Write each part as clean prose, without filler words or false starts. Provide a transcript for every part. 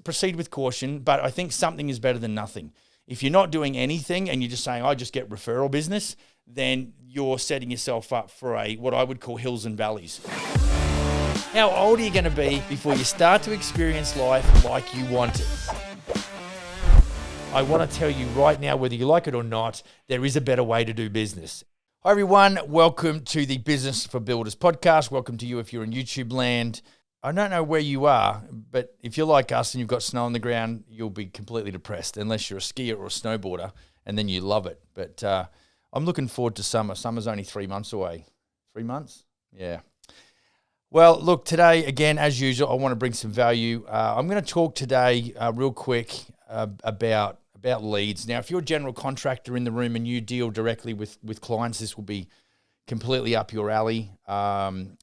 proceed with caution, but I think something is better than nothing. If you're not doing anything and you're just saying, I just get referral business, then you're setting yourself up for what I would call hills and valleys. How old are you going to be before you start to experience life like you want it? I want to tell you right now, whether you like it or not, there is a better way to do business. Hi everyone, welcome to the Business for Builders podcast. Welcome to you if you're in YouTube land. I don't know where you are, but if you're like us and you've got snow on the ground, you'll be completely depressed unless you're a skier or a snowboarder, and then you love it. But I'm looking forward to summer. Summer's only 3 months away. 3 months? Yeah. Well, look, today, again, as usual, I want to bring some value. I'm going to talk today real quick about leads. Now, if you're a general contractor in the room and you deal directly with clients, this will be completely up your alley.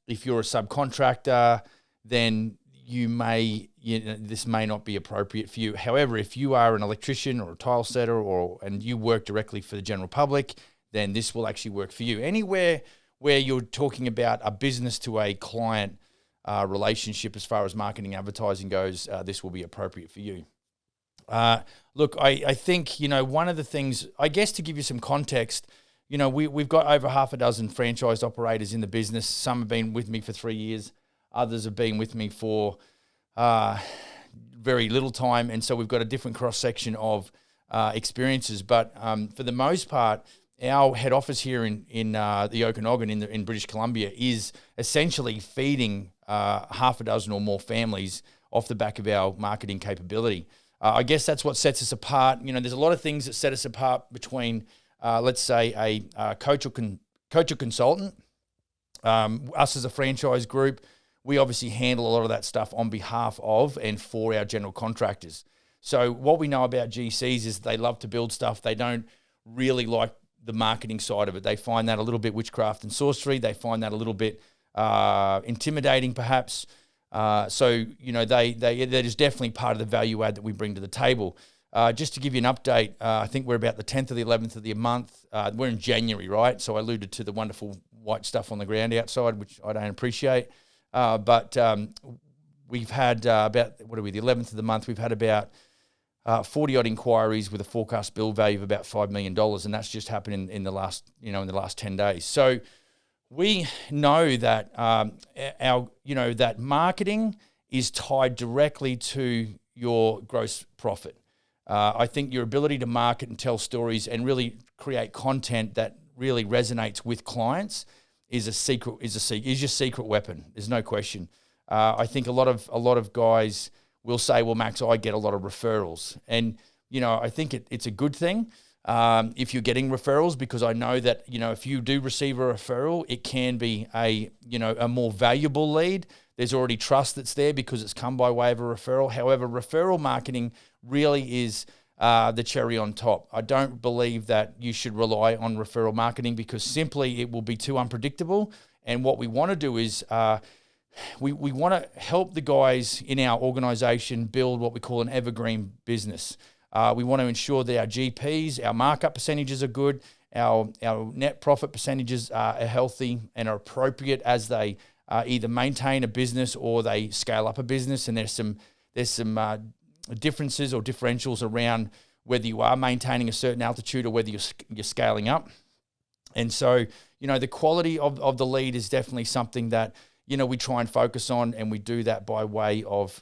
If you're a subcontractor, then this may not be appropriate for you. However, if you are an electrician or a tile setter and you work directly for the general public, then this will actually work for you. Anywhere where you're talking about a business to a client relationship as far as marketing advertising goes, this will be appropriate for you. Look, I think, one of the things, I guess to give you some context, we've got over half a dozen franchise operators in the business. Some have been with me for 3 years. Others have been with me for very little time. And so we've got a different cross-section of experiences. But for the most part, our head office here in the Okanagan in British Columbia is essentially feeding half a dozen or more families off the back of our marketing capability. I guess that's what sets us apart. There's a lot of things that set us apart between, let's say, a coach or consultant. Us as a franchise group, we obviously handle a lot of that stuff on behalf of and for our general contractors. So what we know about GCs is they love to build stuff. They don't really like the marketing side of it. They find that a little bit witchcraft and sorcery. They find that a little bit intimidating, perhaps. So that is definitely part of the value add that we bring to the table. Just to give you an update, I think we're about the 10th or the 11th of the month. We're in January, right? So I alluded to the wonderful white stuff on the ground outside, which I don't appreciate. But we've had the 11th of the month, we've had about 40-odd inquiries with a forecast bill value of about $5 million, and that's just happened in the last 10 days. So we know that that marketing is tied directly to your gross profit. I think your ability to market and tell stories and really create content that really resonates with clients is your secret weapon. There's no question. I think a lot of guys will say, well, Max, I get a lot of referrals. And, I think it's a good thing if you're getting referrals, because I know that, if you do receive a referral, it can be a more valuable lead. There's already trust that's there because it's come by way of a referral. However, referral marketing really is the cherry on top. I don't believe that you should rely on referral marketing because simply it will be too unpredictable. And what we want to do is we want to help the guys in our organization build what we call an evergreen business. We want to ensure that our GPs, our markup percentages are good, our net profit percentages are healthy and are appropriate as they either maintain a business or they scale up a business. And there's some differences or differentials around whether you are maintaining a certain altitude or whether you're scaling up. And so, the quality of the lead is definitely something that we try and focus on, and we do that by way of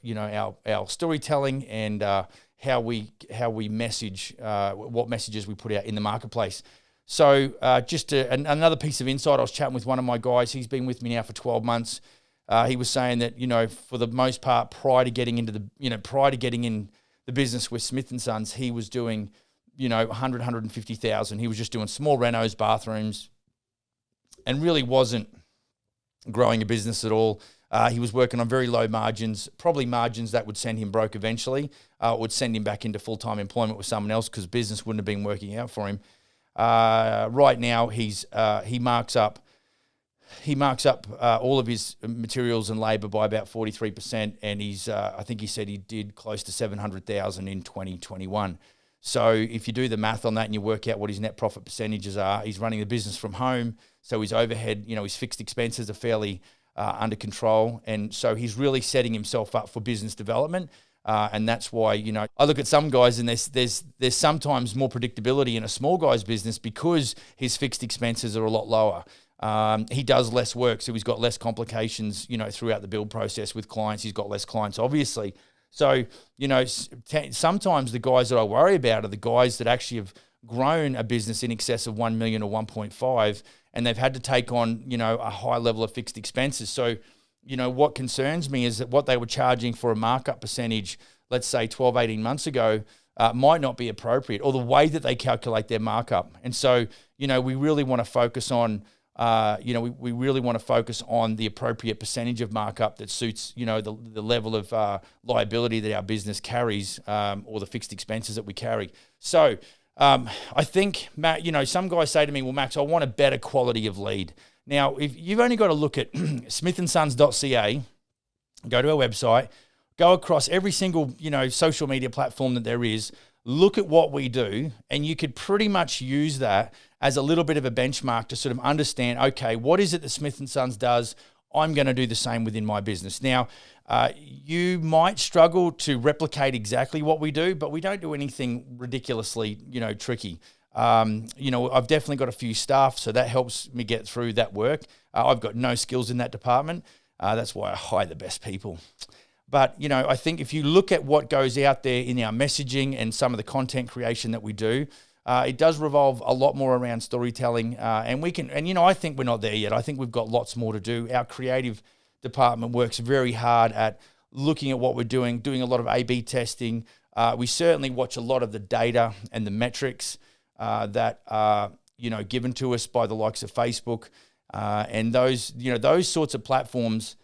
our storytelling and how we message, what messages we put out in the marketplace. So another piece of insight, I was chatting with one of my guys. He's been with me now for 12 months. He was saying that for the most part, prior to getting in the business with Smith & Sons, he was doing 150,000. He was just doing small renos, bathrooms, and really wasn't growing a business at all. He was working on very low margins, probably margins that would send him broke eventually, would send him back into full-time employment with someone else because business wouldn't have been working out for him. Right now, he marks up all of his materials and labor by about 43%, and I think he said he did close to 700,000 in 2021. So if you do the math on that and you work out what his net profit percentages are, he's running the business from home, so his overhead, his fixed expenses are fairly under control, and so he's really setting himself up for business development. And that's why, I look at some guys and there's sometimes more predictability in a small guy's business because his fixed expenses are a lot lower. He does less work, so he's got less complications, throughout the build process with clients. He's got less clients, obviously. So, sometimes the guys that I worry about are the guys that actually have grown a business in excess of 1 million or 1.5, and they've had to take on, a high level of fixed expenses. So, what concerns me is that what they were charging for a markup percentage, let's say 12, 18 months ago, might not be appropriate, or the way that they calculate their markup. And so, we really want to focus on, we really want to focus on the appropriate percentage of markup that suits, the level of liability that our business carries, or the fixed expenses that we carry. So I think, Matt, some guys say to me, well, Max, I want a better quality of lead. Now, if you've only got to look at smithandsons.ca, go to our website, go across every single, social media platform that there is, look at what we do, and you could pretty much use that as a little bit of a benchmark to sort of understand, okay, what is it that Smith & Sons does? I'm going to do the same within my business. Now, you might struggle to replicate exactly what we do, but we don't do anything ridiculously, tricky. I've definitely got a few staff, so that helps me get through that work. I've got no skills in that department. That's why I hire the best people. But, I think if you look at what goes out there in our messaging and some of the content creation that we do, it does revolve a lot more around storytelling. And I think we're not there yet. I think we've got lots more to do. Our creative department works very hard at looking at what we're doing a lot of A/B testing. We certainly watch a lot of the data and the metrics that are, given to us by the likes of Facebook, and those sorts of platforms.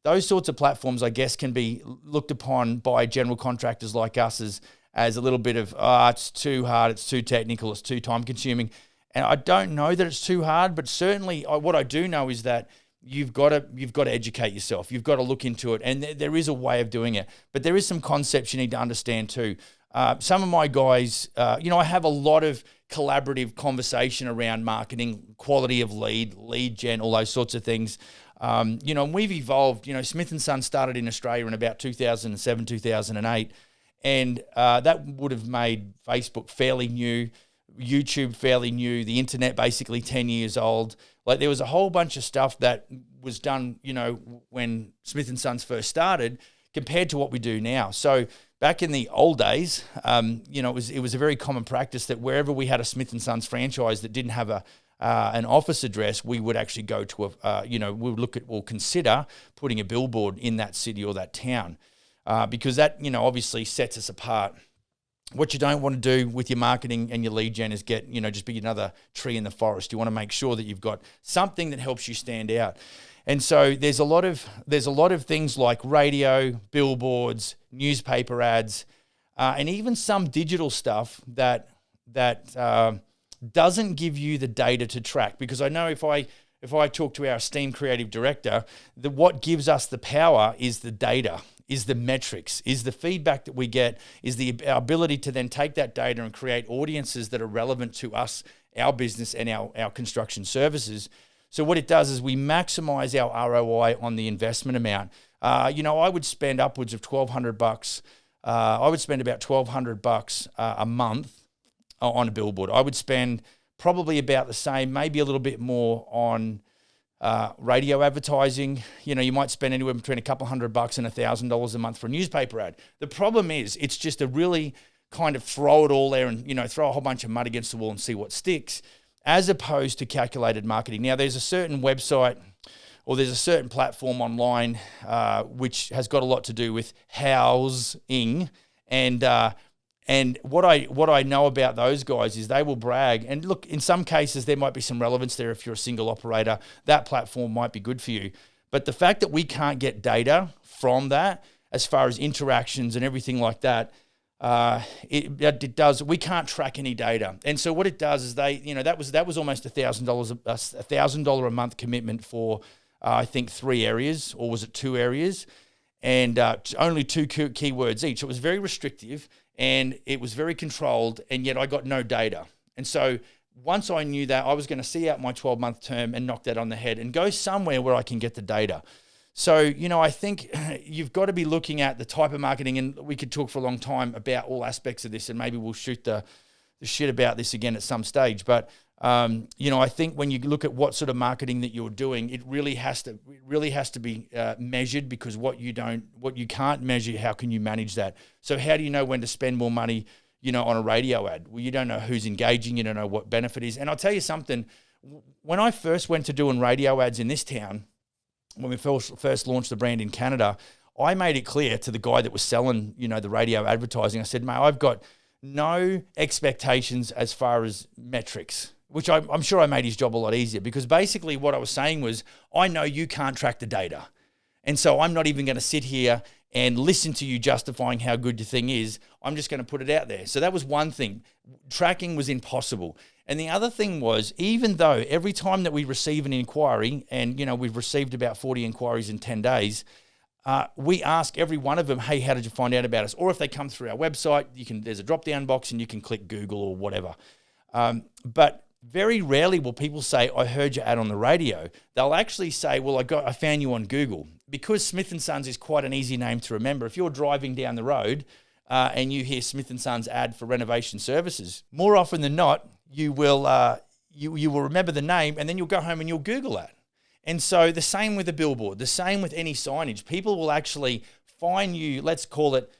Those sorts of platforms, I guess, can be looked upon by general contractors like us as a little bit of, it's too hard, it's too technical, it's too time consuming. And I don't know that it's too hard, but certainly what I do know is that you've got to educate yourself. You've got to look into it, and there is a way of doing it. But there is some concepts you need to understand too. Some of my guys, I have a lot of collaborative conversation around marketing, quality of lead gen, all those sorts of things. And we've evolved. Smith & Sons started in Australia in about 2007, 2008, and that would have made Facebook fairly new, YouTube fairly new, the internet basically 10 years old. Like, there was a whole bunch of stuff that was done, when Smith & Sons first started compared to what we do now. So back in the old days, it was a very common practice that wherever we had a Smith & Sons franchise that didn't have an office address, we would actually go to we would consider putting a billboard in that city or that town, because that, obviously sets us apart. What you don't want to do with your marketing and your lead gen is just be another tree in the forest. You want to make sure that you've got something that helps you stand out. And so there's a lot of things like radio, billboards, newspaper ads, and even some digital stuff that doesn't give you the data to track. Because I know if I talk to our esteemed creative director, what gives us the power is the data, is the metrics, is the feedback that we get, is our ability to then take that data and create audiences that are relevant to us, our business, and our construction services. So what it does is we maximize our ROI on the investment amount. I would spend upwards of $1,200. I would spend about $1,200 a month on a billboard. I would spend probably about the same, maybe a little bit more on radio advertising. You might spend anywhere between a couple $100 and $1,000 a month for a newspaper ad. The problem is it's just a really kind of throw it all there and, throw a whole bunch of mud against the wall and see what sticks, as opposed to calculated marketing. Now, there's a certain website or there's a certain platform online which has got a lot to do with housing, and what I know about those guys is they will brag. And look, in some cases, there might be some relevance there. If you're a single operator, that platform might be good for you. But the fact that we can't get data from that, as far as interactions and everything like that, we can't track any data. And so what it does is that was almost $1,000 a month commitment for, I think 3 areas, or was it 2 areas? And only 2 keywords each. It was very restrictive. And it was very controlled, and yet I got no data. And so once I knew that, I was going to see out my 12-month term and knock that on the head and go somewhere where I can get the data. So, I think you've got to be looking at the type of marketing, and we could talk for a long time about all aspects of this, and maybe we'll shoot the shit about this again at some stage. But, I think when you look at what sort of marketing that you're doing, it really has to be measured, because what you can't measure, how can you manage that? So how do you know when to spend more money, on a radio ad? Well, you don't know who's engaging, you don't know what benefit is. And I'll tell you something, when I first went to doing radio ads in this town, when we first launched the brand in Canada, I made it clear to the guy that was selling, the radio advertising. I said, mate, I've got no expectations as far as metrics, which I'm sure I made his job a lot easier, because basically what I was saying was, I know you can't track the data. And so I'm not even going to sit here and listen to you justifying how good your thing is. I'm just going to put it out there. So that was one thing. Tracking was impossible. And the other thing was, even though every time that we receive an inquiry, and we've received about 40 inquiries in 10 days, we ask every one of them, hey, how did you find out about us? Or if they come through our website, there's a drop-down box and you can click Google or whatever. But very rarely will people say, I heard your ad on the radio. They'll actually say, well, I found you on Google. Because Smith & Sons is quite an easy name to remember, if you're driving down the road and you hear Smith & Sons ad for renovation services, more often than not, you will remember the name, and then you'll go home and you'll Google that. And so the same with a billboard, the same with any signage. People will actually find you, let's call it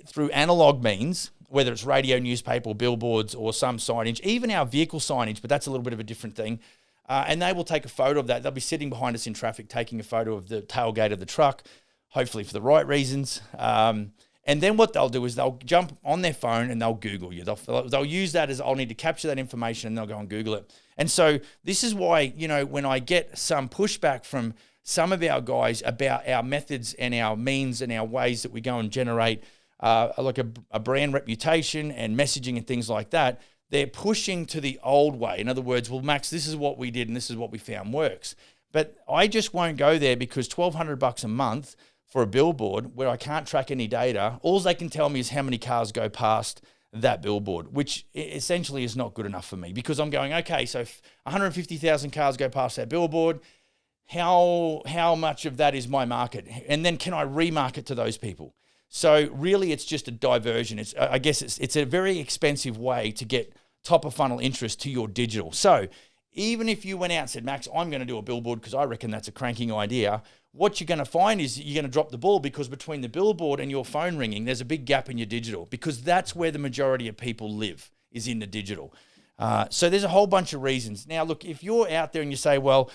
through analog means, whether it's radio, newspaper, or billboards, or some signage, even our vehicle signage, but that's a little bit of a different thing. And they will take a photo of that. They'll be sitting behind us in traffic, taking a photo of the tailgate of the truck, hopefully for the right reasons. And then what they'll do is they'll jump on their phone and they'll Google you. They'll use that as, I'll need to capture that information, and they'll go and Google it. And so this is why, when I get some pushback from some of our guys about our methods and our means and our ways that we go and generate like a brand reputation and messaging and things like that, they're pushing to the old way. In other words, well, Max, this is what we did and this is what we found works. But I just won't go there, because $1,200 a month for a billboard where I can't track any data, all they can tell me is how many cars go past that billboard, which essentially is not good enough for me, because I'm going, okay, so 150,000 cars go past that billboard. How much of that is my market? And then can I remarket to those people? So really, it's just a diversion. I guess it's a very expensive way to get top of funnel interest to your digital. So even if you went out and said, Max, I'm going to do a billboard because I reckon that's a cranking idea, what you're going to find is you're going to drop the ball, because between the billboard and your phone ringing, there's a big gap in your digital, because that's where the majority of people live, is in the digital. So there's a whole bunch of reasons. Now, look, if you're out there and you say, well,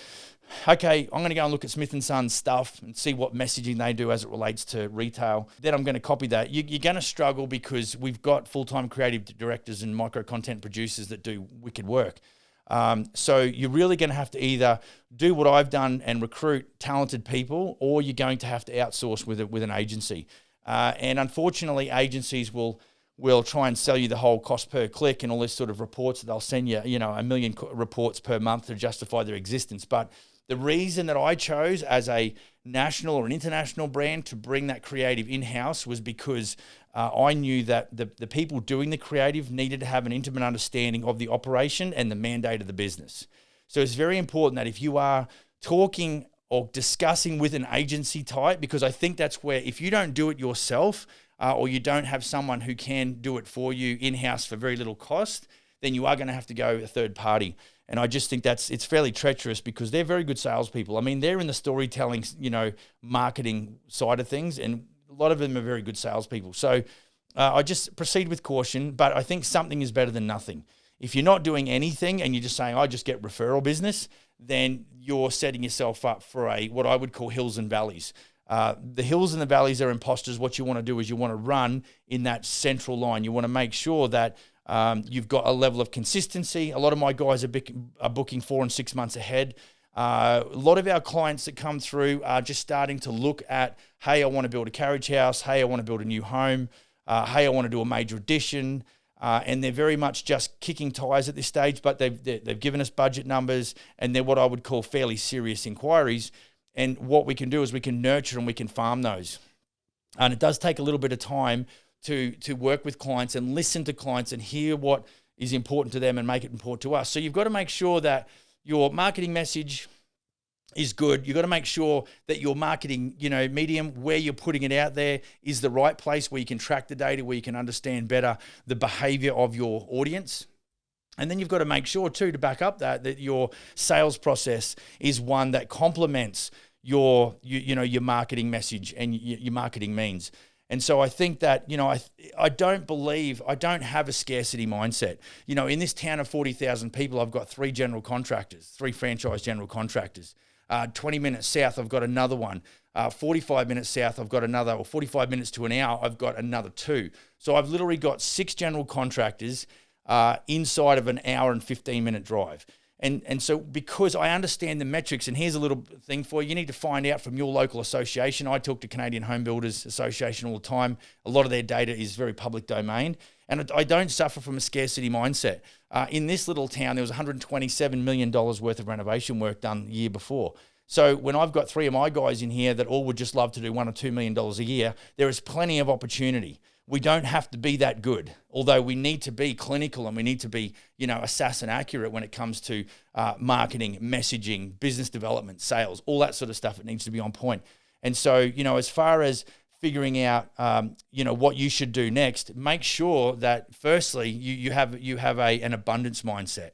okay, I'm going to go and look at Smith & Sons stuff and see what messaging they do as it relates to retail, then I'm going to copy that. You're going to struggle, because we've got full-time creative directors and micro-content producers that do wicked work. So you're really going to have to either do what I've done and recruit talented people, or you're going to have to outsource with an agency. And unfortunately, agencies will try and sell you the whole cost per click and all this sort of reports that they'll send you, 1 million reports per month to justify their existence. But the reason that I chose as a national or an international brand to bring that creative in-house was because I knew that the people doing the creative needed to have an intimate understanding of the operation and the mandate of the business. So it's very important that if you are talking or discussing with an agency type, because I think that's where, if you don't do it yourself, or you don't have someone who can do it for you in-house for very little cost, then you are going to have to go a third party. And I just think it's fairly treacherous, because they're very good salespeople. I mean, they're in the storytelling, marketing side of things, and a lot of them are very good salespeople. So I just proceed with caution, but I think something is better than nothing. If you're not doing anything and you're just saying, I just get referral business, then you're setting yourself up for what I would call hills and valleys. The hills and the valleys are imposters. What you want to do is you want to run in that central line. You want to make sure that you've got a level of consistency. A lot of my guys are booking 4 and 6 months ahead. A lot of our clients that come through are just starting to look at, hey, I want to build a carriage house. Hey, I want to build a new home. Hey, I want to do a major addition. And they're very much just kicking tires at this stage, but they've given us budget numbers, and they're what I would call fairly serious inquiries. And what we can do is we can nurture and we can farm those. And it does take a little bit of time to work with clients and listen to clients and hear what is important to them and make it important to us. So you've got to make sure that your marketing message is good. You've got to make sure that your marketing, medium, where you're putting it out there is the right place where you can track the data, where you can understand better the behavior of your audience. And then you've got to make sure too, to back up that your sales process is one that complements your marketing message and your marketing means. And so I think that, I don't have a scarcity mindset. In this town of 40,000 people, I've got 3 franchise general contractors. 20 minutes south, I've got another one. 45 minutes south, I've got another, or 45 minutes to an hour, I've got another 2. So I've literally got 6 general contractors inside of an hour and 15-minute drive. And so because I understand the metrics, and here's a little thing for you, you need to find out from your local association. I talk to Canadian Home Builders Association all the time. A lot of their data is very public domain. And I don't suffer from a scarcity mindset. In this little town, there was $127 million worth of renovation work done the year before. So when I've got 3 of my guys in here that all would just love to do $1 or $2 million a year, there is plenty of opportunity. We don't have to be that good, although we need to be clinical and we need to be, assassin accurate when it comes to marketing, messaging, business development, sales, all that sort of stuff. It needs to be on point. And so, as far as figuring out, what you should do next, make sure that firstly, you have an abundance mindset.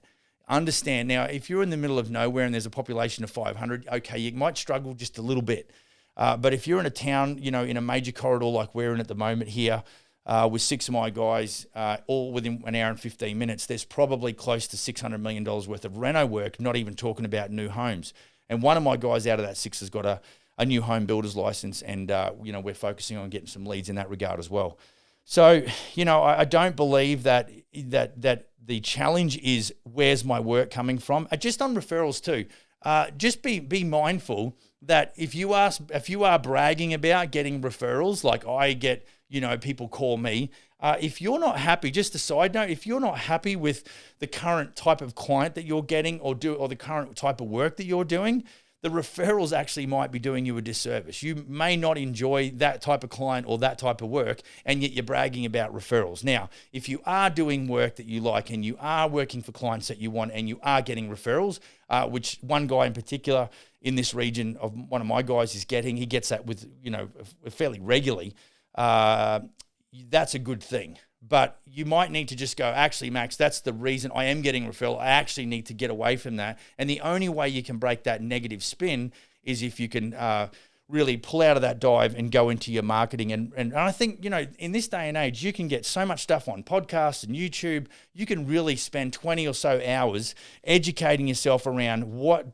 Understand now, if you're in the middle of nowhere and there's a population of 500, okay, you might struggle just a little bit. But if you're in a town, in a major corridor like we're in at the moment here, with 6 of my guys, all within an hour and 15 minutes, there's probably close to $600 million worth of reno work, not even talking about new homes. And one of my guys out of that 6 has got a new home builder's license, and we're focusing on getting some leads in that regard as well. So, I don't believe that the challenge is where's my work coming from. Just on referrals too, just be mindful that if you are bragging about getting referrals, like I get, people call me, if you're not happy, just a side note, if you're not happy with the current type of client that you're getting or the current type of work that you're doing, the referrals actually might be doing you a disservice. You may not enjoy that type of client or that type of work, and yet you're bragging about referrals. Now, if you are doing work that you like and you are working for clients that you want and you are getting referrals, which one guy in particular in this region of one of my guys is getting, he gets that with, fairly regularly, that's a good thing. But you might need to just go, actually, Max, that's the reason I am getting referral. I actually need to get away from that. And the only way you can break that negative spin is if you can really pull out of that dive and go into your marketing. And I think, in this day and age, you can get so much stuff on podcasts and YouTube. You can really spend 20 or so hours educating yourself around what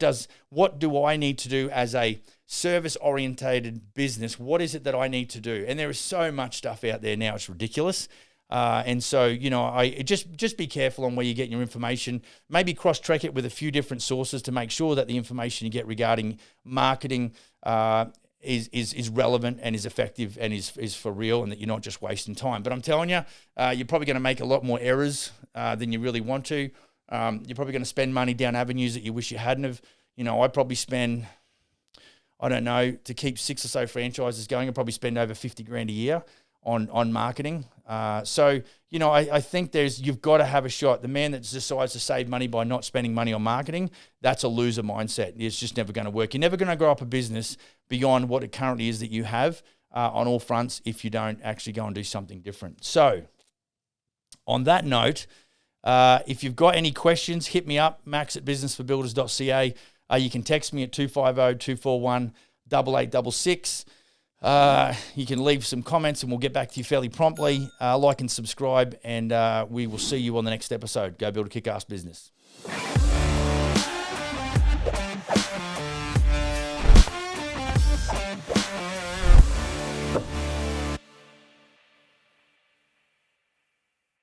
do I need to do as a service-orientated business? What is it that I need to do? And there is so much stuff out there now. It's ridiculous. And so, I just be careful on where you get your information. Maybe cross-check it with a few different sources to make sure that the information you get regarding marketing is relevant and is effective and is for real, and that you're not just wasting time. But I'm telling you, you're probably going to make a lot more errors than you really want to. You're probably going to spend money down avenues that you wish you hadn't have. I probably spend, I don't know, to keep 6 or so franchises going, I probably spend over $50,000 a year on marketing. So, I think you've got to have a shot. The man that decides to save money by not spending money on marketing, that's a loser mindset. It's just never going to work. You're never going to grow up a business beyond what it currently is that you have on all fronts if you don't actually go and do something different. So on that note, if you've got any questions, hit me up, max@businessforbuilders.ca. You can text me at 250-241-8866. You can leave some comments and we'll get back to you fairly promptly. Like and subscribe, and we will see you on the next episode. Go build a kick-ass business.